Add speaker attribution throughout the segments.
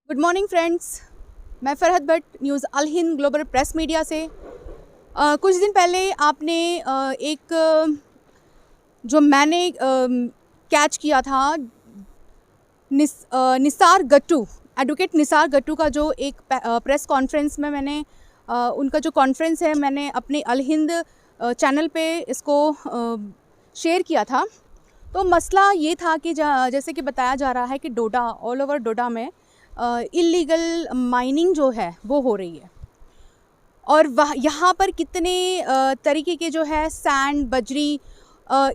Speaker 1: Good morning friends, मैं Farhat Bhatt news अल Hind global press media से। कुछ दिन पहले आपने जो मैंने कैच किया था निसार गट्टू, एडवोकेट निसार गट्टू का जो एक प्रेस कॉन्फ्रेंस में मैंने उनका जो कॉन्फ्रेंस है मैंने अपने अल हिंद चैनल पे इसको शेयर किया था। तो मसला ये था कि जैसे कि बताया जा रहा है कि डोडा, ऑल ओवर डोडा में इलीगल माइनिंग जो है वो हो रही है और वह यहाँ पर कितने तरीके के जो है सैंड, बजरी,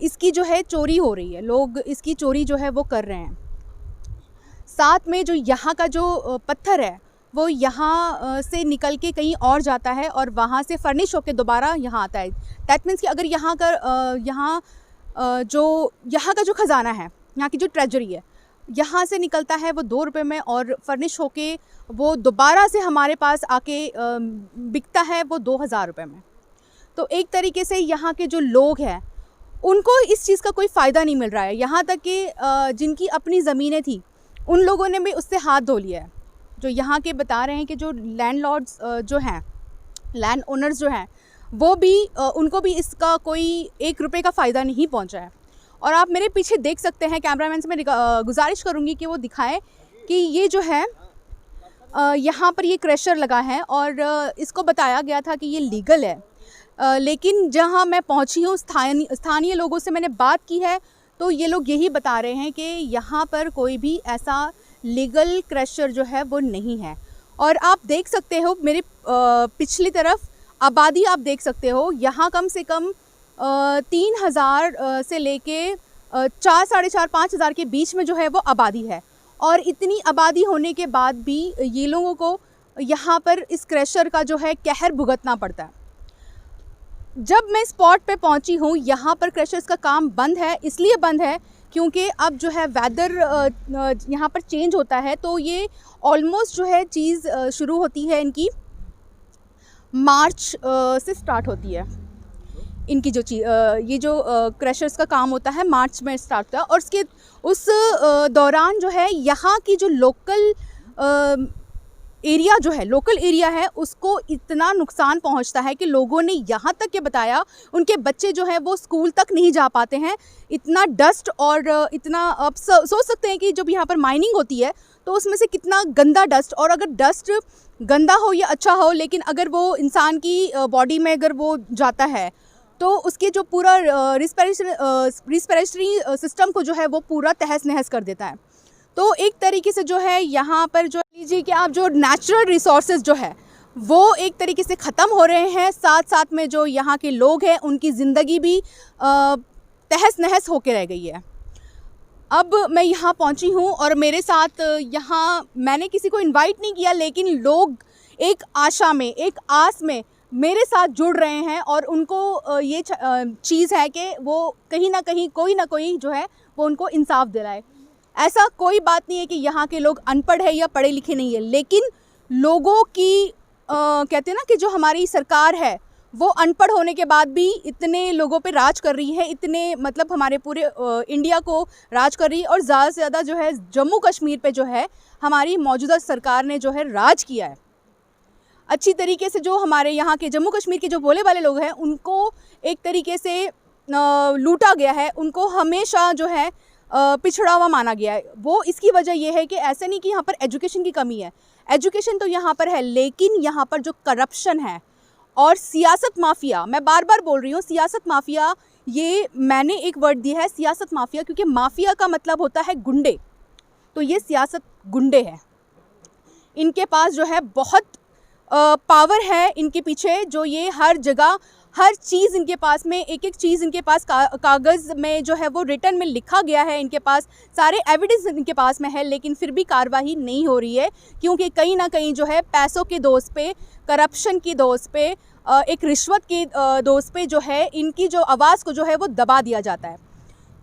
Speaker 1: इसकी जो है चोरी हो रही है। लोग इसकी चोरी जो है वो कर रहे हैं। साथ में जो यहाँ का जो पत्थर है वो यहाँ से निकल के कहीं और जाता है और वहाँ से फर्निश होकर दोबारा यहाँ आता है। दैट मीन्स कि अगर यहाँ का जो ख़जाना है, यहाँ की जो ट्रेजरी है, यहाँ से निकलता है वो 2 रुपये में और फर्निश होके वो दोबारा से हमारे पास आके बिकता है वो 2000 रुपये में। तो एक तरीके से यहाँ के जो लोग हैं उनको इस चीज़ का कोई फ़ायदा नहीं मिल रहा है। यहाँ तक कि जिनकी अपनी ज़मीनें थी उन लोगों ने भी उससे हाथ धो लिया है। जो यहाँ के बता रहे हैं कि जो लैंडलॉर्ड्स जो हैं, लैंड ओनर्स जो हैं, वो भी उनको भी इसका कोई 1 रुपये का फ़ायदा नहीं पहुँचा है। और आप मेरे पीछे देख सकते हैं, कैमरामैन से मैं गुजारिश करूंगी कि वो दिखाएं कि ये जो है यहाँ पर ये क्रशर लगा है और इसको बताया गया था कि ये लीगल है। लेकिन जहाँ मैं पहुँची हूँ, स्थानीय लोगों से मैंने बात की है तो ये लोग यही बता रहे हैं कि यहाँ पर कोई भी ऐसा लीगल क्रशर जो है वो नहीं है। और आप देख सकते हो मेरे पिछली तरफ आबादी आप देख सकते हो, यहाँ कम से कम 3000 से लेके 4, साढ़े 4, 5000 के बीच में जो है वो आबादी है। और इतनी आबादी होने के बाद भी ये लोगों को यहाँ पर इस क्रशर का जो है कहर भुगतना पड़ता है। जब मैं स्पॉट पे पहुँची हूँ, यहाँ पर क्रशर्स का काम बंद है। इसलिए बंद है क्योंकि अब जो है वेदर यहाँ पर चेंज होता है, तो ये ऑलमोस्ट जो है चीज़ शुरू होती है इनकी मार्च से स्टार्ट होती है। इनकी जो ये जो क्रशर्स का काम होता है मार्च में स्टार्ट होता है और उस दौरान जो है यहाँ की जो लोकल एरिया है उसको इतना नुकसान पहुँचता है कि लोगों ने यहाँ तक के बताया उनके बच्चे जो हैं वो स्कूल तक नहीं जा पाते हैं। इतना डस्ट और इतना, आप सोच सकते हैं कि जब यहाँ पर माइनिंग होती है तो उसमें से कितना गंदा डस्ट, और अगर डस्ट गंदा हो या अच्छा हो, लेकिन अगर वो इंसान की बॉडी में अगर वो जाता है तो उसके जो पूरा रिस्पिरेटरी सिस्टम को जो है वो पूरा तहस नहस कर देता है। तो एक तरीके से जो है यहाँ पर जो लीजिए कि आप जो नेचुरल रिसोर्सेज जो है वो एक तरीके से ख़त्म हो रहे हैं। साथ साथ में जो यहाँ के लोग हैं उनकी ज़िंदगी भी तहस नहस होकर रह गई है। अब मैं यहाँ पहुँची हूँ और मेरे साथ यहाँ मैंने किसी को इनवाइट नहीं किया, लेकिन लोग एक आशा में, एक आस में मेरे साथ जुड़ रहे हैं और उनको ये चीज़ है कि वो कहीं ना कहीं कोई ना कोई जो है वो उनको इंसाफ दिलाए। ऐसा कोई बात नहीं है कि यहाँ के लोग अनपढ़ है या पढ़े लिखे नहीं है, लेकिन लोगों की कहते हैं ना कि जो हमारी सरकार है वो अनपढ़ होने के बाद भी इतने लोगों पे राज कर रही है, इतने मतलब हमारे पूरे इंडिया को राज कर रही है। और ज़्यादा से ज़्यादा जो है जम्मू कश्मीर पे जो है हमारी मौजूदा सरकार ने जो है राज किया है अच्छी तरीके से। जो हमारे यहाँ के जम्मू कश्मीर के जो बोले वाले लोग हैं उनको एक तरीके से लूटा गया है, उनको हमेशा जो है पिछड़ा हुआ माना गया है। वो इसकी वजह यह है कि ऐसे नहीं कि यहाँ पर एजुकेशन की कमी है, एजुकेशन तो यहाँ पर है, लेकिन यहाँ पर जो करप्शन है और सियासत माफिया, मैं बार बार बोल रही हूँ सियासत माफिया, ये मैंने एक वर्ड दिया है सियासत माफिया, क्योंकि माफिया का मतलब होता है गुंडे। तो ये सियासत गुंडे हैं, इनके पास जो है बहुत पावर है इनके पीछे, जो ये हर जगह हर चीज़ इनके पास में, एक एक चीज़ इनके पास कागज़ में जो है वो रिटर्न में लिखा गया है, इनके पास सारे एविडेंस इनके पास में है, लेकिन फिर भी कार्रवाई नहीं हो रही है क्योंकि कहीं ना कहीं जो है पैसों के दोष पे, करप्शन की दोष पे, एक रिश्वत के दोष पे जो है इनकी जो आवाज़ को जो है वो दबा दिया जाता है।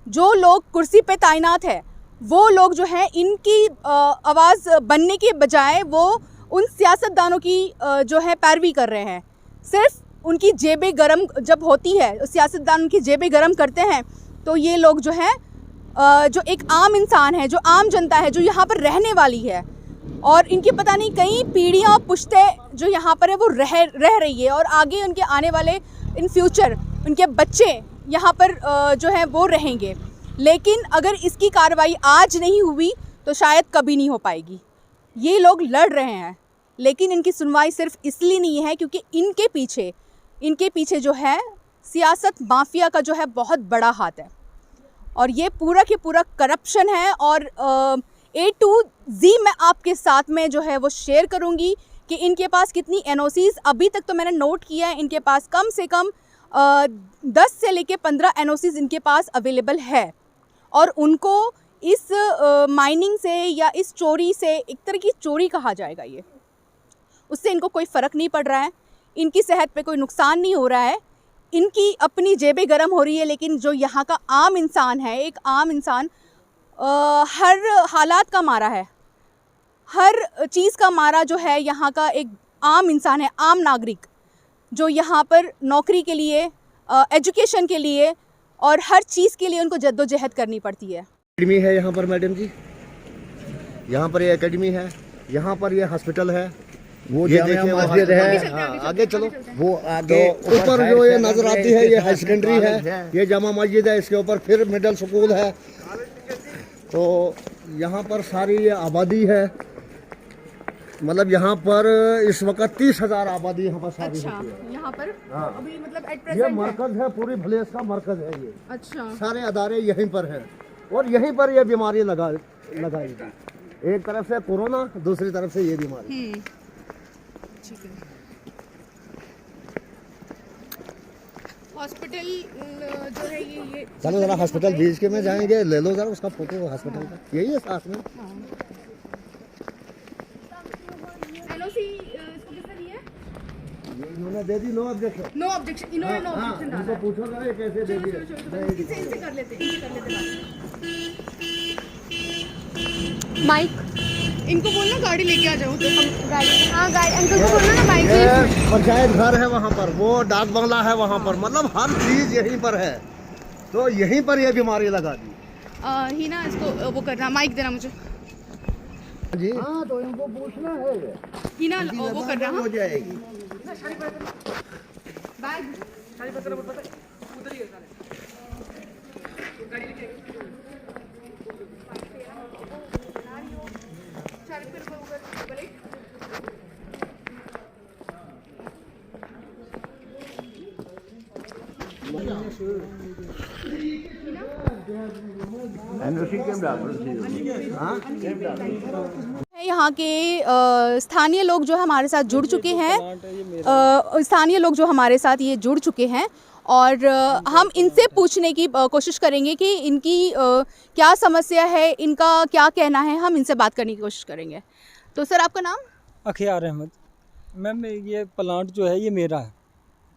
Speaker 1: जो लोग कुर्सी पे तैनात है वो लोग जो है इनकी आवाज़ बनने के बजाय वो उन सियासतदानों की जो है पैरवी कर रहे हैं। सिर्फ उनकी जेबें गरम जब होती है, सियासतदान उनकी जेबें गरम करते हैं, तो ये लोग जो है जो एक आम इंसान है, जो आम जनता है, जो यहाँ पर रहने वाली है, और इनकी पता नहीं कई पीढ़ियाँ पुश्तें जो यहाँ पर है वो रह रही है, और आगे उनके आने वाले इन फ्यूचर उनके बच्चे यहाँ पर जो है वो रहेंगे। लेकिन अगर इसकी कार्रवाई आज नहीं हुई तो शायद कभी नहीं हो पाएगी। ये लोग लड़ रहे हैं, लेकिन इनकी सुनवाई सिर्फ इसलिए नहीं है क्योंकि इनके पीछे जो है सियासत माफिया का जो है बहुत बड़ा हाथ है, और ये पूरा के पूरा करप्शन है। और A to Z मैं आपके साथ में जो है वो शेयर करूँगी कि इनके पास कितनी NOCs अभी तक तो मैंने नोट किया है, इनके पास कम से कम 10 से लेके 15 NOCs इनके पास अवेलेबल है, और उनको इस माइनिंग से या इस चोरी से, एक तरह की चोरी कहा जाएगा ये, उससे इनको कोई फ़र्क नहीं पड़ रहा है, इनकी सेहत पे कोई नुकसान नहीं हो रहा है, इनकी अपनी जेबें गर्म हो रही है। लेकिन जो यहाँ का आम इंसान है, एक आम इंसान हर हालात का मारा है, हर चीज़ का मारा जो है यहाँ का एक आम इंसान है, आम नागरिक, जो यहाँ पर नौकरी के लिए, एजुकेशन के लिए और हर चीज़ के लिए उनको जद्दोजहद करनी पड़ती है।
Speaker 2: एकेडमी है यहाँ पर मैडम जी, यहाँ पर ये एकेडमी है, यहाँ पर ये हॉस्पिटल है, वो ये देखिए मस्जिद है। हाँ, आगे चलो, वो आगे तो ऊपर जो ये नजर आती है ये हाई सेकेंडरी है, ये जामा मस्जिद है, इसके ऊपर फिर मिडिल स्कूल है। तो यहाँ पर सारी ये आबादी है, मतलब यहाँ पर इस वक्त 30,000 आबादी यहाँ पर सारी
Speaker 1: अच्छा,
Speaker 2: होती है।
Speaker 1: यहाँ पर
Speaker 2: हाँ,
Speaker 1: अभी मतलब एट
Speaker 2: ये
Speaker 1: प्रेजेंट
Speaker 2: मरकज है, पूरी भलेस का मरकज है ये।
Speaker 1: अच्छा,
Speaker 2: सारे अदारे यहीं पर हैं, और यहीं पर ये बीमारी लगाई गई। एक तरफ से कोरोना, दूसरी तरफ से ये बीमारी।
Speaker 1: ठीक है। हॉस्पिटल जो है ये
Speaker 2: चलो जरा हॉस्पिटल बीच के में जाएंगे, ले लो जरा उसका फोटो हॉस्पिटल का, यही है साथ में।
Speaker 1: NOC इसको किसने दी है?
Speaker 2: ये इन्होंने दे दी, नो ऑब्जेक्शन।
Speaker 1: नो ऑब्जेक्शन, इन्होंने नो ऑब्जेक्शन डाला
Speaker 2: इनको
Speaker 1: है।
Speaker 2: पूछो जरा ये कैसे दे दी है।
Speaker 1: इनसे कर लेते माइक, इनको बोलना गाड़ी लेके आ जाओ। तो हम गाड़ी, हाँ गाड़ी, अंकल को बोलना ना माइक।
Speaker 2: ये पंचायत घर है वहाँ पर, वो डाक बंगला है वहाँ पर, मतलब हर चीज यहीं पर है, तो यहीं पर ये बीमारी लगा दी।
Speaker 1: ही ना इसको वो करना, माइक देना मुझे
Speaker 2: जी। हाँ तो इनको पूछना है,
Speaker 1: ही ना वो करना
Speaker 2: हो जाएगी।
Speaker 1: यहाँ के स्थानीय लोग जो हमारे साथ जुड़ चुके हैं, स्थानीय लोग जो हमारे साथ ये जुड़ चुके हैं, और हम इनसे पूछने की कोशिश करेंगे कि इनकी क्या समस्या है, इनका क्या कहना है, हम इनसे बात करने की कोशिश करेंगे। तो सर आपका नाम?
Speaker 3: अखियार अहमद। मैम ये प्लांट जो है ये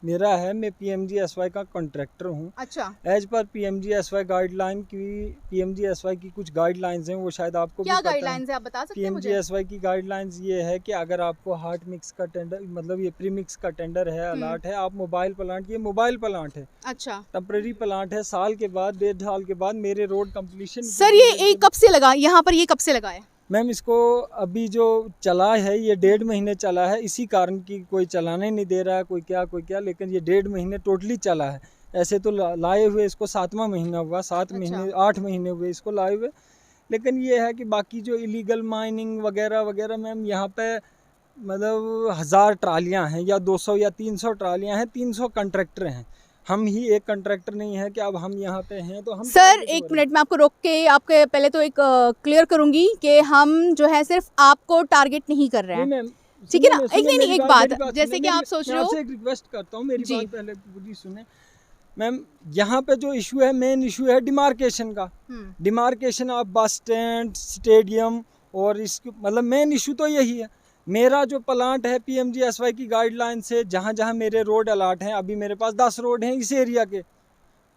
Speaker 3: मेरा है, मैं PMGSY का कॉन्ट्रैक्टर हूँ।
Speaker 1: अच्छा।
Speaker 3: एज पर PMGSY गाइडलाइन की, PMGSY की कुछ गाइडलाइंस हैं, वो शायद आपको
Speaker 1: क्या
Speaker 3: भी पता
Speaker 1: गाइडलाइंस है, आप बता सकते हैं मुझे?
Speaker 3: PMGSY की गाइडलाइंस ये है कि अगर आपको हार्ट मिक्स का टेंडर, मतलब ये प्री मिक्स का टेंडर है, अलाट है, आप मोबाइल प्लांट, ये मोबाइल प्लांट है,
Speaker 1: अच्छा,
Speaker 3: टेम्परेरी प्लांट है, साल के बाद, 1.5 साल के बाद मेरे रोड कम्प्लीशन।
Speaker 1: सर ये कब से लगा यहाँ पर, ये कब से लगा है?
Speaker 3: मैम इसको अभी जो चला है ये 1.5 महीने चला है, इसी कारण की कोई चलाने नहीं दे रहा है, कोई क्या, लेकिन ये 1.5 महीने टोटली चला है। ऐसे तो लाए हुए इसको 7वां महीना हुआ, 7 महीने 8 महीने हुए इसको लाए हुए। लेकिन ये है कि बाकी जो इलीगल माइनिंग वगैरह मैम यहाँ पे मतलब 1000 ट्रालियाँ हैं या 200 या 300 ट्रालियाँ हैं, 300 कंट्रैक्टर हैं, हम ही एक कंट्रैक्टर नहीं है कि अब हम यहाँ पे हैं तो हम।
Speaker 1: सर एक मिनट में आपको रोक के आपके पहले तो एक क्लियर करूंगी कि हम जो है सिर्फ आपको टारगेट नहीं कर रहे हैं, ठीक है ना? एक बात, जैसे कि आप सोच रहे हो,
Speaker 3: एक रिक्वेस्ट करता हूँ, मेरी बात पहले पूरी सुने मैम। यहाँ पे जो इशू है, मेन इशू है डिमार्केशन का, demarcation of bus stand, stadium, और इसकी मतलब मेन इशू तो यही है। मेरा जो प्लांट है PMGSY की गाइडलाइन से जहाँ जहाँ मेरे रोड अलाट हैं, अभी मेरे पास 10 रोड हैं इस एरिया के,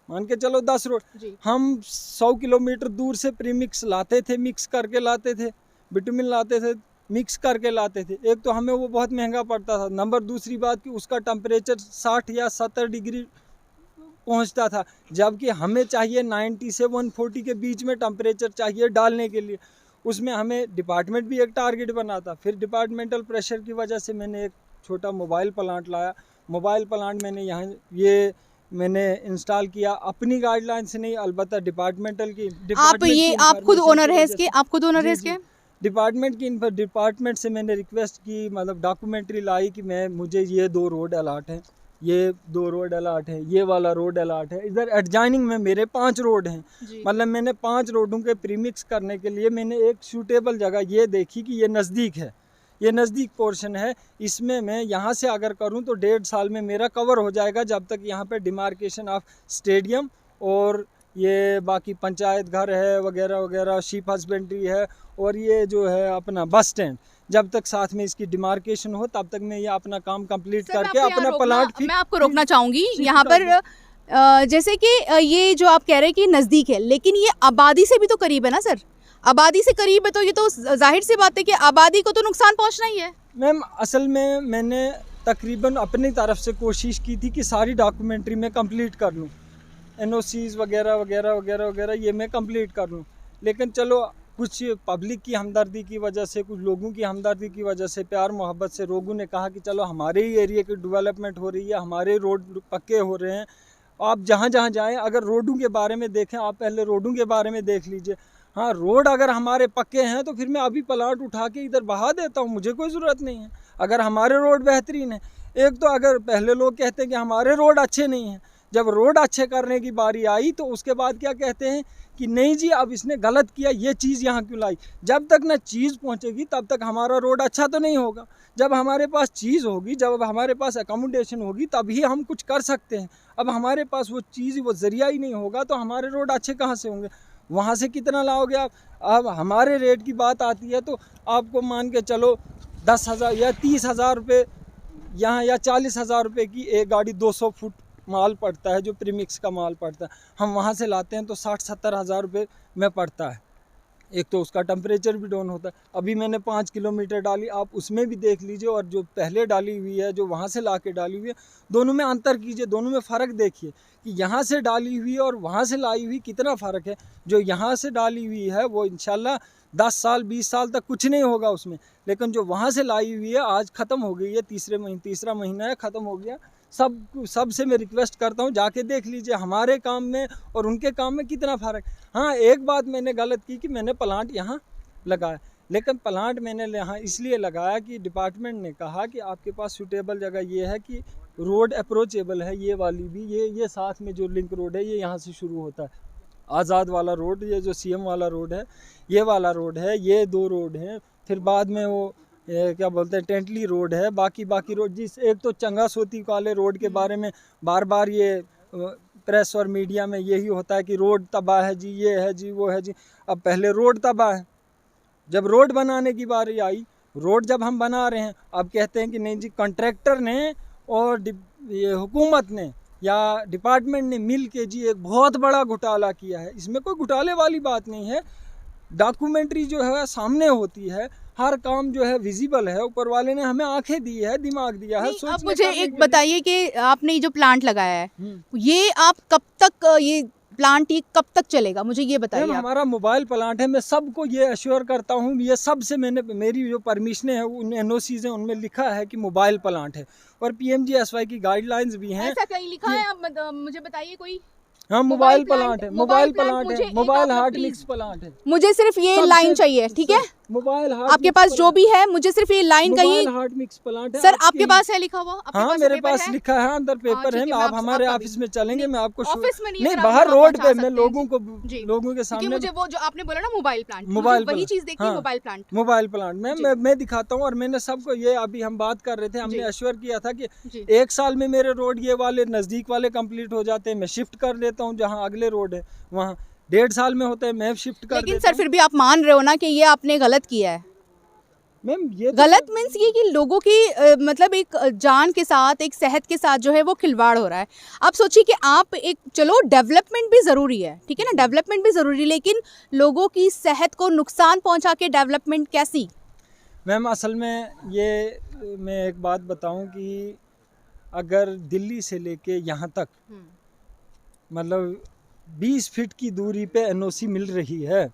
Speaker 3: मान के चलो 10 रोड, हम 100 किलोमीटर दूर से प्रीमिक्स लाते थे, मिक्स करके लाते थे, बिटुमिन लाते थे, मिक्स करके लाते थे। एक तो हमें वो बहुत महंगा पड़ता था, नंबर दूसरी बात कि उसका टेम्परेचर 60 या 70 डिग्री पहुंचता था, जबकि हमें चाहिए 90 से 140 के बीच में टेम्परेचर चाहिए डालने के लिए। उसमें हमें डिपार्टमेंट भी एक टारगेट बना था। फिर डिपार्टमेंटल प्रेशर की वजह से मैंने एक छोटा मोबाइल प्लांट लाया। मोबाइल प्लांट मैंने इंस्टॉल किया, अपनी गाइडलाइन से नहीं, अलबत्ता डिपार्टमेंटल की।
Speaker 1: आप खुद ओनर है इसके? आप खुद ओनर है इसके?
Speaker 3: डिपार्टमेंट से मैंने रिक्वेस्ट की, मतलब डॉक्यूमेंट्री लाई कि मुझे ये 2 रोड अलाट हैं, ये 2 रोड अलाट है, ये वाला रोड अलाट है, इधर एडजॉइनिंग में मेरे 5 रोड हैं। मतलब मैंने 5 रोडों के प्रीमिक्स करने के लिए मैंने एक सूटेबल जगह ये देखी कि ये नज़दीक है, ये नज़दीक पोर्शन है, इसमें मैं यहाँ से अगर करूँ तो 1.5 साल में मेरा कवर हो जाएगा, जब तक यहाँ पे डिमार्केशन ऑफ स्टेडियम और ये बाकी पंचायत घर है वगैरह वगैरह, शीप हस्बेंड्री है, और ये जो है अपना बस स्टैंड, जब तक साथ में इसकी डिमार्केशन हो तब तक मैं ये अपना काम कंप्लीट करके अपना प्लांट।
Speaker 1: मैं आपको रोकना चाहूँगी यहाँ पर, जैसे कि ये जो आप कह रहे हैं कि नज़दीक है, लेकिन ये आबादी से भी तो करीब है ना सर? आबादी से करीब है तो ये तो जाहिर सी बात है कि आबादी को तो नुकसान पहुँचना ही है।
Speaker 3: मैम असल में मैंने तकरीबन अपनी तरफ से कोशिश की थी कि सारी डॉक्यूमेंट्री में कंप्लीट कर लूँ, NOCs वगैरह वगैरह वगैरह वगैरह ये मैं कंप्लीट कर लूँ, लेकिन चलो कुछ पब्लिक की हमदर्दी की वजह से, कुछ लोगों की हमदर्दी की वजह से, प्यार मोहब्बत से लोगों ने कहा कि चलो हमारे ही एरिया की डेवलपमेंट हो रही है, हमारे रोड पक्के हो रहे हैं, आप जहाँ जहाँ जाएं अगर रोडों के बारे में देखें, आप पहले रोडों के बारे में देख लीजिए। हाँ, रोड अगर हमारे पक्के हैं तो फिर मैं अभी प्लाट उठा के इधर बहा देता हूँ, मुझे कोई ज़रूरत नहीं है अगर हमारे रोड बेहतरीन है। एक तो अगर पहले लोग कहते हैं कि हमारे रोड अच्छे नहीं हैं, जब रोड अच्छे करने की बारी आई तो उसके बाद क्या कहते हैं कि नहीं जी अब इसने गलत किया, ये चीज़ यहाँ क्यों लाई। जब तक ना चीज़ पहुँचेगी तब तक हमारा रोड अच्छा तो नहीं होगा। जब हमारे पास चीज़ होगी, जब हमारे पास अकोमोडेशन होगी, तभी हम कुछ कर सकते हैं। अब हमारे पास वो चीज़, वो ज़रिया ही नहीं होगा तो हमारे रोड अच्छे कहाँ से होंगे? वहाँ से कितना लाओगे आप? अब हमारे रेट की बात आती है तो आपको मान के चलो 10,000 या 30,000 रुपये यहाँ, या 40,000 रुपये की एक गाड़ी 200 फुट माल पड़ता है, जो प्रीमिक्स का माल पड़ता है, हम वहाँ से लाते हैं तो 60-70 हज़ार रुपये में पड़ता है। एक तो उसका टेम्परेचर भी डाउन होता है। अभी मैंने 5 किलोमीटर डाली, आप उसमें भी देख लीजिए, और जो पहले डाली हुई है, जो वहाँ से ला के डाली हुई है, दोनों में अंतर कीजिए, दोनों में फ़र्क देखिए कि यहाँ से डाली हुई और वहाँ से लाई हुई कितना फ़र्क है। जो यहाँ से डाली हुई है वो इंशाल्लाह 10 साल 20 साल तक कुछ नहीं होगा उसमें, लेकिन जो वहाँ से लाई हुई है आज ख़त्म हो गई है, तीसरा महीना है, ख़त्म हो गया। सब से मैं रिक्वेस्ट करता हूँ जाके देख लीजिए हमारे काम में और उनके काम में कितना फ़र्क। हाँ, एक बात मैंने गलत की कि मैंने प्लांट यहाँ लगाया, लेकिन प्लांट मैंने यहाँ इसलिए लगाया कि डिपार्टमेंट ने कहा कि आपके पास सूटेबल जगह ये है कि रोड अप्रोचेबल है, ये वाली भी, ये साथ में जो लिंक रोड है ये यहाँ से शुरू होता है, आज़ाद वाला रोड, ये जो CM वाला रोड है, ये वाला रोड है, ये 2 रोड हैं, फिर बाद में वो क्या बोलते हैं टेंटली रोड है, बाकी रोड, जिस एक तो चंगा सोती वाले रोड के बारे में बार बार ये प्रेस और मीडिया में यही होता है कि रोड तबाह है जी, ये है जी, वो है जी। अब पहले रोड तबाह है, जब रोड बनाने की बारी आई, रोड जब हम बना रहे हैं, अब कहते हैं कि नहीं जी कॉन्ट्रैक्टर ने और ये हुकूमत ने या डिपार्टमेंट ने मिल के जी एक बहुत बड़ा घोटाला किया है। इसमें कोई घोटाले वाली बात नहीं है, डॉक्यूमेंट्री जो है सामने होती है, हर काम जो है विजिबल है, ऊपर वाले ने हमें आंखें दी है, दिमाग दिया है।
Speaker 1: आप मुझे एक बताइए कि आपने ये जो प्लांट लगाया है ये आप कब तक, ये प्लांट ये कब तक चलेगा, मुझे ये बताइए।
Speaker 3: हमारा मोबाइल प्लांट है, मैं सबको ये अश्योर करता हूँ, ये सबसे मैंने मेरी जो परमिशन है उन NOCs हैं उनमें लिखा है कि मोबाइल प्लांट है, और PMGSY की गाइडलाइंस भी हैं।
Speaker 1: ऐसा कहीं लिखा है? आप मुझे बताइए कोई।
Speaker 3: हाँ, मोबाइल प्लांट है, मोबाइल हार्ट मिक्स प्लांट है।
Speaker 1: मुझे सिर्फ ये लाइन चाहिए, ठीक है?
Speaker 3: मोबाइल हार्ट
Speaker 1: आपके पास जो भी है, मुझे सिर्फ ये लाइन कहीं
Speaker 3: हार्ट मिक्स प्लांट है
Speaker 1: सर आपके पास है लिखा हुआ?
Speaker 3: हाँ, मेरे पास लिखा है, अंदर पेपर है। आप हमारे ऑफिस में चलेंगे, मैं आपको
Speaker 1: ऑफिस में
Speaker 3: नहीं, बाहर रोड पे मैं लोगों के सामने,
Speaker 1: मुझे वो जो आपने बोला ना मोबाइल प्लांट, वही चीज देखनी,
Speaker 3: मोबाइल प्लांट मैं दिखाता हूँ। और मैंने सबको ये, अभी हम बात कर रहे थे, हमने अश्योर किया था कि 1 साल में मेरे रोड ये वाले नज़दीक वाले कंप्लीट हो जाते हैं, मैं शिफ्ट कर देता हूँ, जहाँ अगले रोड है वहाँ 1.5 साल में होता है, मैं शिफ्ट कर देता हूँ।
Speaker 1: लेकिन सर फिर भी आप मान रहे हो ना कि ये आपने गलत किया है?
Speaker 3: मैम ये
Speaker 1: गलत मीन्स ये कि लोगों की मतलब एक जान के साथ, एक सेहत के साथ जो है वो खिलवाड़ हो रहा है। आप सोचिए कि आप एक, चलो डेवलपमेंट भी ज़रूरी है, ठीक है ना, डेवलपमेंट भी ज़रूरी है, लेकिन लोगों की सेहत को नुकसान पहुंचा के डेवलपमेंट कैसी?
Speaker 3: मैम असल में ये मैं एक बात बताऊं कि अगर दिल्ली से लेके यहाँ तक मतलब 20 फीट की दूरी पे NOC मिल रही है,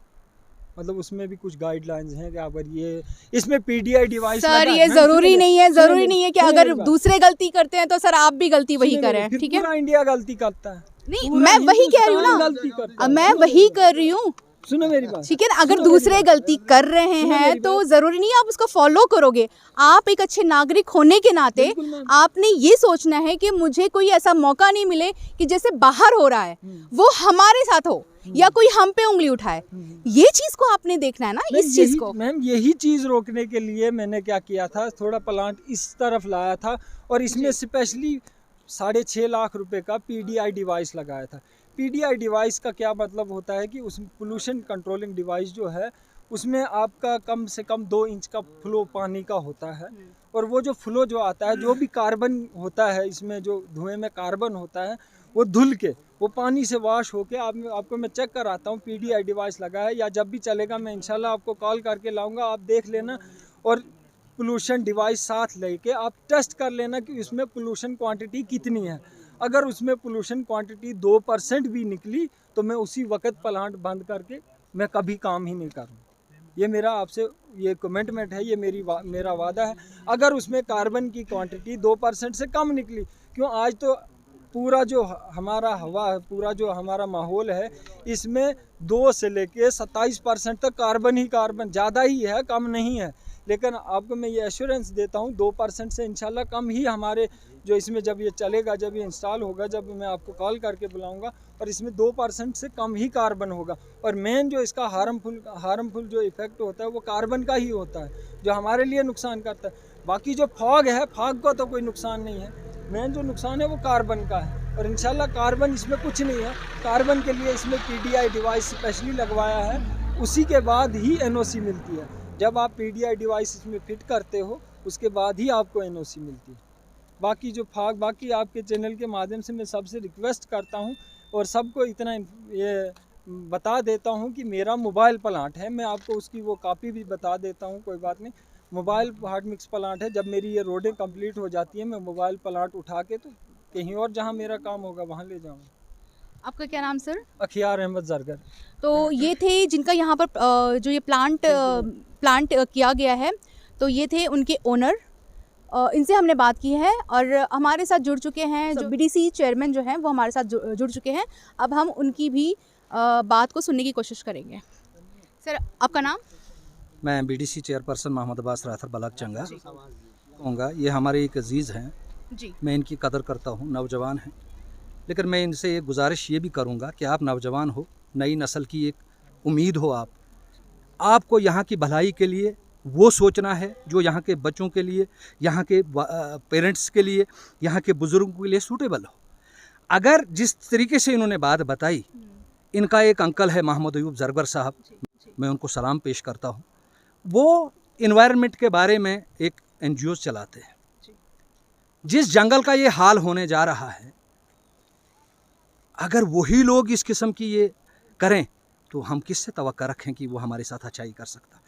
Speaker 3: मतलब उसमें भी कुछ गाइडलाइंस हैं कि अगर ये इसमें पीडीआई डिवाइस
Speaker 1: सर ये जरूरी नहीं है, जरूरी नहीं है कि अगर दूसरे गलती करते हैं तो सर आप भी गलती वही करें, ठीक है?
Speaker 3: पूरा इंडिया गलती करता है।
Speaker 1: नहीं मैं वही कह रही हूँ ना, मैं वही कर रही हूँ,
Speaker 3: सुनो मेरी बात,
Speaker 1: ठीक है ना? अगर दूसरे गलती कर रहे हैं तो जरूरी नहीं है आप उसको फॉलो करोगे। आप एक अच्छे नागरिक होने के नाते आपने ये सोचना है कि मुझे कोई ऐसा मौका नहीं मिले कि जैसे बाहर हो रहा है वो हमारे साथ हो या कोई हम पे उंगली उठाए। ये चीज को आपने देखना है ना, इस चीज को।
Speaker 3: मैम यही चीज रोकने के लिए मैंने क्या किया था, थोड़ा प्लांट इस तरफ लाया था और इसमें स्पेशली 6.5 लाख रुपए का पीडीआई डिवाइस लगाया था। पीडीआई डिवाइस का क्या मतलब होता है कि उस पोल्यूशन कंट्रोलिंग डिवाइस जो है उसमें आपका कम से कम 2 इंच का फ्लो पानी का होता है और वो जो फ्लो जो आता है, जो भी कार्बन होता है इसमें, जो धुएं में कार्बन होता है वो धुल के वो पानी से वॉश होके आपको मैं चेक कराता हूँ। पीडीआई डिवाइस लगा है, या जब भी चलेगा मैं इंशाल्लाह आपको कॉल करके लाऊंगा, आप देख लेना और पोल्यूशन डिवाइस साथ लेके आप टेस्ट कर लेना कि उसमें पोल्यूशन क्वांटिटी कितनी है। अगर उसमें पोल्यूशन क्वांटिटी 2% भी निकली तो मैं उसी वक्त प्लांट बंद करके मैं कभी काम ही नहीं करूँ। ये मेरा आपसे ये कमिटमेंट है, ये मेरा वादा है। अगर उसमें कार्बन की क्वांटिटी 2% से कम निकली, क्यों आज तो पूरा जो हमारा हवा है, पूरा जो हमारा माहौल है, इसमें 2 से लेके 27% तक कार्बन ही कार्बन, ज़्यादा ही है, कम नहीं है। लेकिन आपको मैं ये एश्योरेंस देता हूँ 2% से इंशाल्लाह कम ही हमारे जो इसमें जब ये चलेगा, जब ये इंस्टॉल होगा, जब मैं आपको कॉल करके बुलाऊंगा, और इसमें 2% से कम ही कार्बन होगा। और मेन जो इसका हार्मफुल जो इफेक्ट होता है वो कार्बन का ही होता है, जो हमारे लिए नुकसान करता है। बाकी जो फॉग है, फॉग का तो कोई नुकसान नहीं है, मेन जो नुकसान है वो कार्बन का है। और इंशाल्लाह कार्बन इसमें कुछ नहीं है, कार्बन के लिए इसमें पीडीआई डिवाइस स्पेशली लगवाया है, उसी के बाद ही एनओसी मिलती है। जब आप पीडीआई डिवाइस इसमें फिट करते हो उसके बाद ही आपको एनओसी मिलती है। बाकी जो बाकी आपके चैनल के माध्यम से मैं सबसे रिक्वेस्ट करता हूं और सबको इतना ये बता देता हूं कि मेरा मोबाइल प्लांट है, मैं आपको उसकी वो कॉपी भी बता देता हूं, कोई बात नहीं। मोबाइल हार्ड मिक्स प्लांट है, जब मेरी ये रोडें कंप्लीट हो जाती हैं मैं मोबाइल प्लांट उठा के तो कहीं और जहाँ मेरा काम होगा वहाँ ले जाऊँगा।
Speaker 1: आपका क्या नाम सर?
Speaker 3: अखियार अहमद जरगर।
Speaker 1: तो ये थे जिनका यहाँ पर जो ये प्लांट किया गया है, तो ये थे उनके ओनर, इनसे हमने बात की है और हमारे साथ जुड़ चुके हैं जो बीडीसी चेयरमैन जो हैं वो हमारे साथ जुड़ चुके हैं। अब हम उनकी भी बात को सुनने की कोशिश करेंगे। सर आपका नाम?
Speaker 4: मैं BDC chairperson Mohammad Abbas Rather block Changa कहूँगा। ये हमारे एक अजीज़ हैं
Speaker 1: जी,
Speaker 4: मैं इनकी कदर करता हूँ, नौजवान हैं, लेकिन मैं इनसे एक गुजारिश ये भी करूँगा कि आप नौजवान हो, नई नस्ल की एक उम्मीद हो, आपको यहाँ की भलाई के लिए वो सोचना है जो यहाँ के बच्चों के लिए, यहाँ के पेरेंट्स के लिए, यहाँ के बुज़ुर्गों के लिए सूटेबल हो। अगर जिस तरीके से इन्होंने बात बताई, इनका एक अंकल है मोहम्मद अयूब जरगर साहब, मैं उनको सलाम पेश करता हूँ। वो इन्वायरमेंट के बारे में एक NGO चलाते हैं। जिस जंगल का ये हाल होने जा रहा है, अगर वही लोग इस किस्म की ये करें तो हम किससे तवक्का रखें कि वो हमारे साथ अच्छाई कर सकता।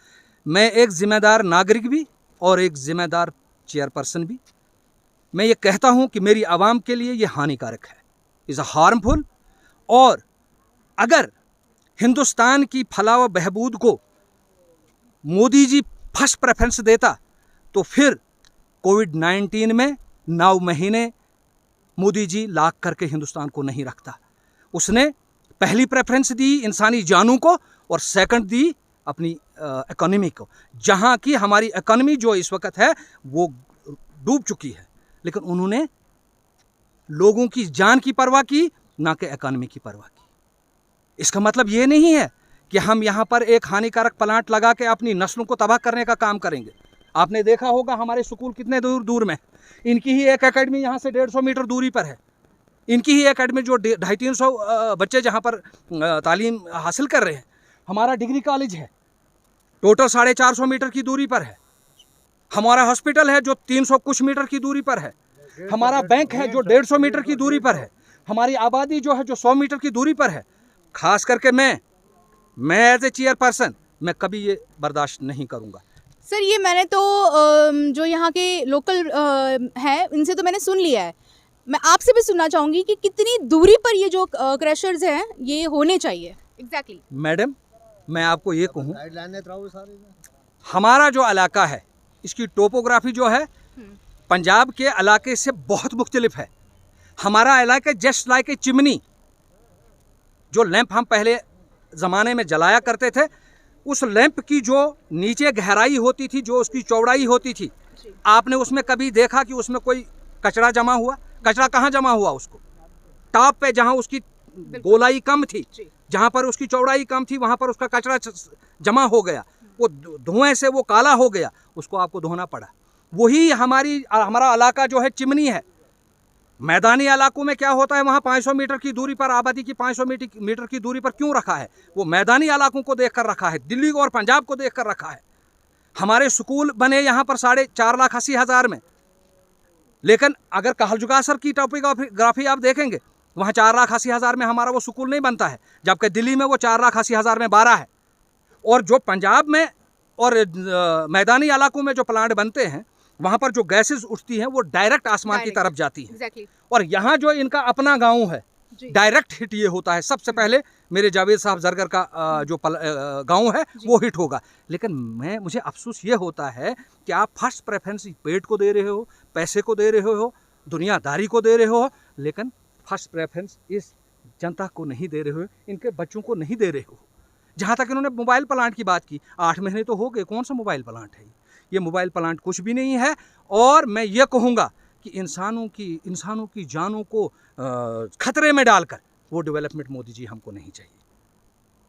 Speaker 4: मैं एक ज़िम्मेदार नागरिक भी और एक ज़िम्मेदार चेयरपर्सन भी, मैं ये कहता हूँ कि मेरी आवाम के लिए ये हानिकारक है, इज़ अ हार्मफुल। और अगर हिंदुस्तान की फलाह व बहबूद को मोदी जी फर्स्ट प्रेफरेंस देता तो फिर कोविड-19 में 9 महीने मोदी जी लाख करके हिंदुस्तान को नहीं रखता। उसने पहली प्रेफरेंस दी इंसानी जानों को और सेकंड दी अपनी इकोनॉमी को, जहाँ की हमारी इकोनॉमी जो इस वक्त है वो डूब चुकी है, लेकिन उन्होंने लोगों की जान की परवाह की, ना कि इकोनॉमी की परवाह की। इसका मतलब ये नहीं है कि हम यहाँ पर एक हानिकारक प्लांट लगा के अपनी नस्लों को तबाह करने का काम करेंगे। आपने देखा होगा हमारे स्कूल कितने दूर दूर में, इनकी ही एक एकेडमी यहाँ से 150 मीटर दूरी पर है। इनकी ही एकेडमी जो 250-300 बच्चे जहाँ पर तालीम हासिल कर रहे हैं। हमारा डिग्री कॉलेज है, टोटल 450 मीटर की दूरी पर है। हमारा हॉस्पिटल है जो 300 कुछ मीटर की दूरी पर है। हमारा बैंक है जो 150 मीटर की दूरी पर है। हमारी आबादी जो है जो 100 मीटर की दूरी पर है। खास करके मैं एज ए चेयरपर्सन मैं कभी ये बर्दाश्त नहीं करूँगा।
Speaker 1: सर ये मैंने तो जो यहाँ के लोकल हैं इनसे तो मैंने सुन लिया है, मैं आपसे भी सुनना चाहूँगी कि कितनी दूरी पर ये जो क्रशर्स हैं ये होने चाहिए एग्जैक्टली।
Speaker 4: मैडम मैं आपको ये कहूँ, हमारा जो इलाका है इसकी टोपोग्राफी जो है पंजाब के इलाके से बहुत मुख्तलिफ है। हमारा इलाका जस्ट लाइक ए चिमनी, जो लैंप हम पहले ज़माने में जलाया करते थे, उस लैंप की जो नीचे गहराई होती थी, जो उसकी चौड़ाई होती थी, आपने उसमें कभी देखा कि उसमें कोई कचरा जमा हुआ? कचरा कहाँ जमा हुआ? उसको टॉप पे जहाँ उसकी गोलाई कम थी, जहाँ पर उसकी चौड़ाई कम थी, वहाँ पर उसका कचरा जमा हो गया, वो धुएं से वो काला हो गया, उसको आपको धोना पड़ा। वही हमारा इलाका जो है चिमनी है। मैदानी इलाकों में क्या होता है, वहाँ 500 मीटर की दूरी पर, आबादी की 500 मीटर की दूरी पर क्यों रखा है? वो मैदानी इलाकों को देखकर रखा है, दिल्ली और पंजाब को देखकर रखा है। हमारे स्कूल बने यहाँ पर 4,80,000 में, लेकिन अगर कहलजुगासर की टोपोग्राफी आप देखेंगे, वहाँ 4,80,000 में हमारा वो स्कूल नहीं बनता है, जबकि दिल्ली में वो 4,80,000 में 12 है। और जो पंजाब में और मैदानी इलाकों में जो प्लांट बनते हैं, वहाँ पर जो गैसेस उठती हैं वो डायरेक्ट आसमान की तरफ जाती है।
Speaker 1: Exactly.
Speaker 4: और यहाँ जो इनका अपना गांव है, डायरेक्ट हिट ये होता है। सबसे पहले मेरे जावेद साहब जरगर का जो गांव है वो हिट होगा। लेकिन मुझे अफसोस ये होता है कि आप फर्स्ट प्रेफरेंस पेट को दे रहे हो, पैसे को दे रहे हो, दुनियादारी को दे रहे हो, लेकिन फर्स्ट प्रेफरेंस इस जनता को नहीं दे रहे हो, इनके बच्चों को नहीं दे रहे हो। जहाँ तक इन्होंने मोबाइल प्लांट की बात की, 8 महीने तो हो गए, कौन सा मोबाइल प्लांट है ये? मोबाइल प्लांट कुछ भी नहीं है। और मैं ये कहूँगा कि इंसानों की जानों को खतरे में डालकर वो डेवलपमेंट मोदी जी हमको नहीं चाहिए।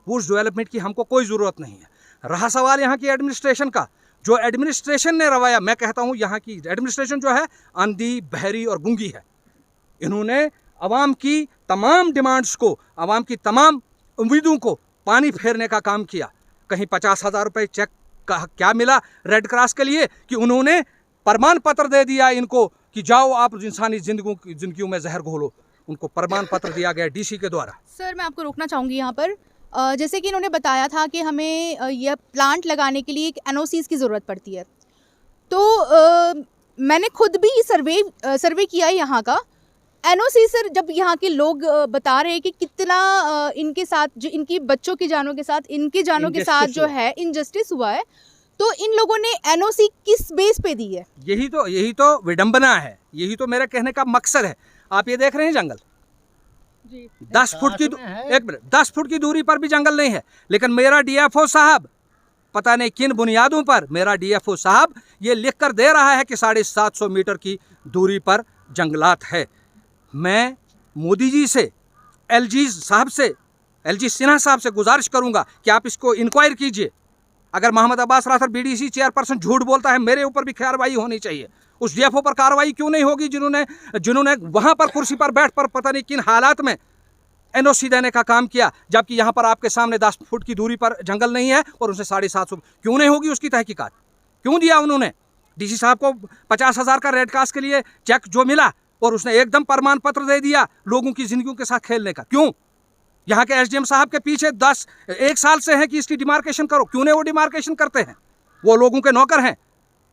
Speaker 4: वो उस डेवलपमेंट की हमको कोई ज़रूरत नहीं है। रहा सवाल यहाँ की एडमिनिस्ट्रेशन का, जो एडमिनिस्ट्रेशन ने रवाया, मैं कहता हूँ यहाँ की एडमिनिस्ट्रेशन जो है अंधी, बहरी और गूंगी है। इन्होंने आवाम की तमाम डिमांड्स को, आवाम की तमाम उम्मीदों को पानी फेरने का काम किया। कहीं 50,000 रुपये चेक का क्या मिला रेड क्रॉस के लिए कि उन्होंने प्रमाण पत्र दे दिया इनको कि जाओ आप इंसानी जिंदगियों में जहर घोलो। उनको प्रमाण पत्र दिया गया डीसी के द्वारा।
Speaker 1: सर मैं आपको रोकना चाहूँगी यहाँ पर। जैसे कि इन्होंने बताया था कि हमें यह प्लांट लगाने के लिए एक एनओसीज़ की ज़रूरत पड़ती है, तो मैंने खुद भी सर्वे किया है यहाँ का। एनओसी सर, जब यहाँ के लोग बता रहे हैं कि कितना इनके साथ, जो इनकी बच्चों की जानों के साथ, इनकी जानों के साथ जो है इनजस्टिस हुआ है, तो इन लोगों ने एनओसी किस बेस पे दी है?
Speaker 4: यही तो विडंबना है, यही तो मेरा कहने का मकसद है। आप ये देख रहे हैं जंगल, 10 फुट की दूरी पर भी जंगल नहीं है, लेकिन मेरा डीएफओ साहब पता नहीं किन बुनियादों पर, मेरा डीएफओ साहब ये लिख कर दे रहा है कि 750 मीटर की दूरी पर जंगलात है। मैं मोदी जी से, एलजी सिन्हा साहब से गुजारिश करूंगा कि आप इसको इंक्वायर कीजिए। अगर मोहम्मद अब्बास राथर बीडीसी चेयरपर्सन झूठ बोलता है, मेरे ऊपर भी कार्रवाई होनी चाहिए। उस डीएफओ पर कार्रवाई क्यों नहीं होगी जिन्होंने वहां पर कुर्सी पर बैठ पर पता नहीं किन हालात में एनओसी देने का काम किया, जबकि यहाँ पर आपके सामने 10 फुट की दूरी पर जंगल नहीं है और उनसे 750 क्यों नहीं होगी उसकी तहकीकात? क्यों दिया उन्होंने? डीसी साहब को 50,000 का रेड क्रॉस के लिए चेक जो मिला और उसने एकदम प्रमाण पत्र दे दिया लोगों की जिंदगियों के साथ खेलने का। क्यों? यहाँ के एसडीएम साहब के पीछे 1 साल से है कि इसकी डिमार्केशन करो, क्यों नहीं वो डिमार्केशन करते हैं? वो लोगों के नौकर हैं।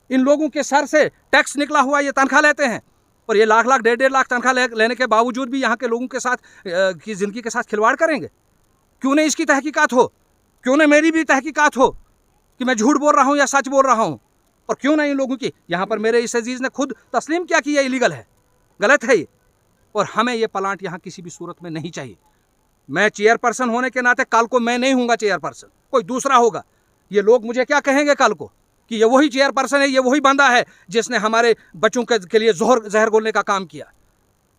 Speaker 4: इन लोगों के सर से टैक्स निकला हुआ ये तनख्वाह लेते हैं, और ये लाख 1.5 लाख तनख्वाह लेने के बावजूद भी यहाँ के लोगों के साथ की ज़िंदगी के साथ खिलवाड़ करेंगे। क्यों नहीं इसकी तहकीकात हो? क्यों नहीं मेरी भी तहकीकात हो कि मैं झूठ बोल रहा हूँ या सच बोल रहा हूँ? और क्यों नहीं इन लोगों की? यहाँ पर मेरे इस अजीज़ ने खुद तस्लीम किया कि ये इलीगल है, गलत है ये, और हमें ये प्लांट यहाँ किसी भी सूरत में नहीं चाहिए। मैं चेयरपर्सन होने के नाते, कल को मैं नहीं हूँगा चेयरपर्सन, कोई दूसरा होगा। ये लोग मुझे क्या कहेंगे कल को कि ये वही चेयरपर्सन है, ये वही बंदा है जिसने हमारे बच्चों के लिए जहर घोलने का काम किया।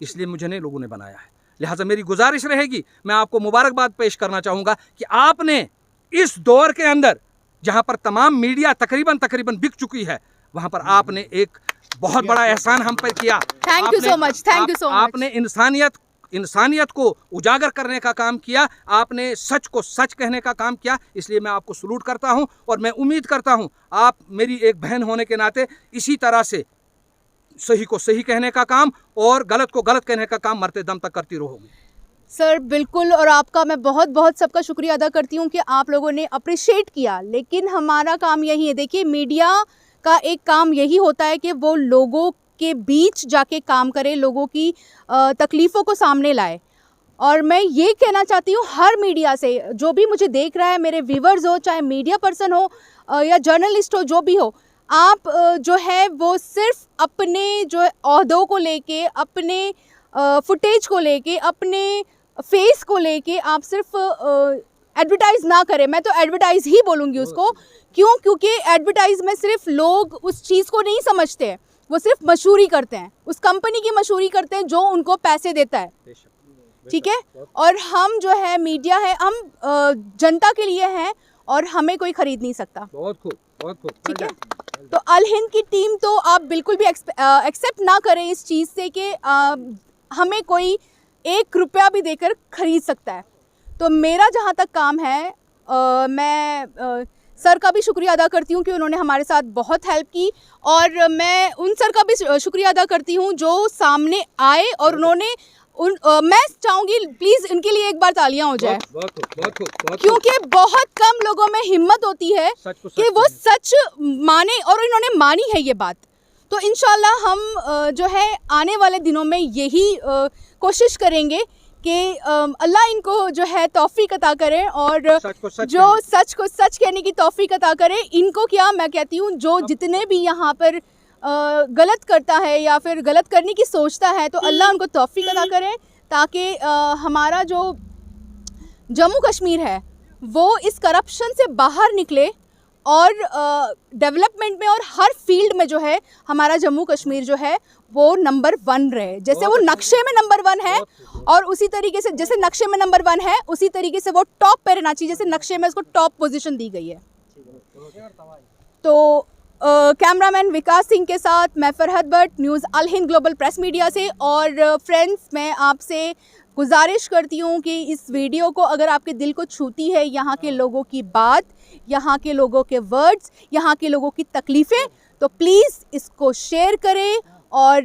Speaker 4: इसलिए मुझे नहीं लोगों ने बनाया है। लिहाजा मेरी गुजारिश रहेगी, मैं आपको मुबारकबाद पेश करना चाहूँगा कि आपने इस दौर के अंदर जहाँ पर तमाम मीडिया तकरीबन बिक चुकी है, वहाँ पर आपने एक बहुत बड़ा एहसान हम पर किया।
Speaker 1: Thank you so much.
Speaker 4: आपने इंसानियत को उजागर करने का काम किया, आपने सच को सच कहने का काम किया। इसलिए मैं आपको सलूट करता हूं, और मैं उम्मीद करता हूं आप मेरी एक बहन होने के नाते इसी तरह से सही को सही कहने का काम और गलत को गलत कहने का काम मरते दम तक करती रहोगी।
Speaker 1: सर बिल्कुल, और आपका मैं बहुत बहुत सबका शुक्रिया अदा करती हूँ कि आप लोगों ने अप्रिशिएट किया। लेकिन हमारा काम यही है, देखिए मीडिया का एक काम यही होता है कि वो लोगों के बीच जाके काम करे, लोगों की तकलीफ़ों को सामने लाए। और मैं ये कहना चाहती हूँ हर मीडिया से, जो भी मुझे देख रहा है, मेरे व्यूवर्स हो, चाहे मीडिया पर्सन हो या जर्नलिस्ट हो, जो भी हो, आप जो है वो सिर्फ अपने जो ओहदों को लेके, अपने फुटेज को लेके, अपने फेस को लेके आप सिर्फ एडवर्टाइज़ ना करें। मैं तो एडवर्टाइज़ ही बोलूँगी उसको। क्यों? क्योंकि एडवर्टाइज़ में सिर्फ लोग उस चीज़ को नहीं समझते हैं, वो सिर्फ मशहूरी करते हैं, उस कंपनी की मशहूरी करते हैं जो उनको पैसे देता है, ठीक है। और हम जो है मीडिया है, हम जनता के लिए हैं और हमें कोई ख़रीद नहीं सकता।
Speaker 4: बहुत खूब, बहुत खूब,
Speaker 1: ठीक है। तो अल हिंद की टीम तो आप बिल्कुल भी एक्सेप्ट ना करें इस चीज़ से कि हमें कोई 1 रुपया भी देकर ख़रीद सकता है। तो मेरा जहाँ तक काम है, मैं सर का भी शुक्रिया अदा करती हूँ कि उन्होंने हमारे साथ बहुत हेल्प की, और मैं उन सर का भी शुक्रिया अदा करती हूँ जो सामने आए और उन्होंने मैं चाहूँगी प्लीज़ इनके लिए एक बार तालियां हो जाए, क्योंकि बहुत कम लोगों में हिम्मत होती है कि वो सच माने, और इन्होंने मानी है ये बात। तो इंशाल्लाह हम जो है आने वाले दिनों में यही कोशिश करेंगे कि अल्लाह इनको जो है तौफीक अता करें, और जो सच को सच कहने की तौफीक अता करें। इनको क्या मैं कहती हूँ, जो जितने भी यहाँ पर गलत करता है या फिर गलत करने की सोचता है, तो अल्लाह उनको तौफीक अता करें, ताकि हमारा जो जम्मू कश्मीर है वो इस करप्शन से बाहर निकले और डेवलपमेंट में और हर फील्ड में जो है हमारा जम्मू कश्मीर जो है वो नंबर 1 रहे। जैसे वो नक्शे में नंबर 1 है, और उसी तरीके से जैसे नक्शे में नंबर 1 है, उसी तरीके से वो टॉप पे रहना चाहिए, जैसे नक्शे में उसको टॉप पोजीशन दी गई है। तो कैमरामैन विकास सिंह के साथ मैं फरहत भट्ट, न्यूज़ अल हिंद ग्लोबल प्रेस मीडिया से। और फ्रेंड्स, मैं आपसे गुजारिश करती हूँ कि इस वीडियो को अगर आपके दिल को छूती है यहाँ के लोगों की बात, यहाँ के लोगों के वर्ड्स, यहाँ के लोगों की तकलीफ़ें, तो प्लीज़ इसको शेयर करें और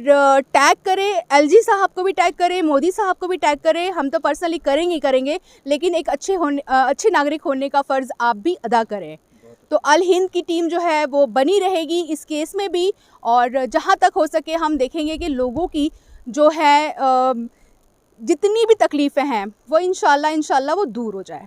Speaker 1: टैग करें। एलजी साहब को भी टैग करें, मोदी साहब को भी टैग करें। हम तो पर्सनली करेंगे ही करेंगे, लेकिन एक अच्छे नागरिक होने का फ़र्ज़ आप भी अदा करें। तो अल हिंद की टीम जो है वो बनी रहेगी इस केस में भी, और जहाँ तक हो सके हम देखेंगे कि लोगों की जो है जितनी भी तकलीफ़ें हैं वो इंशाल्लाह वो दूर हो जाए।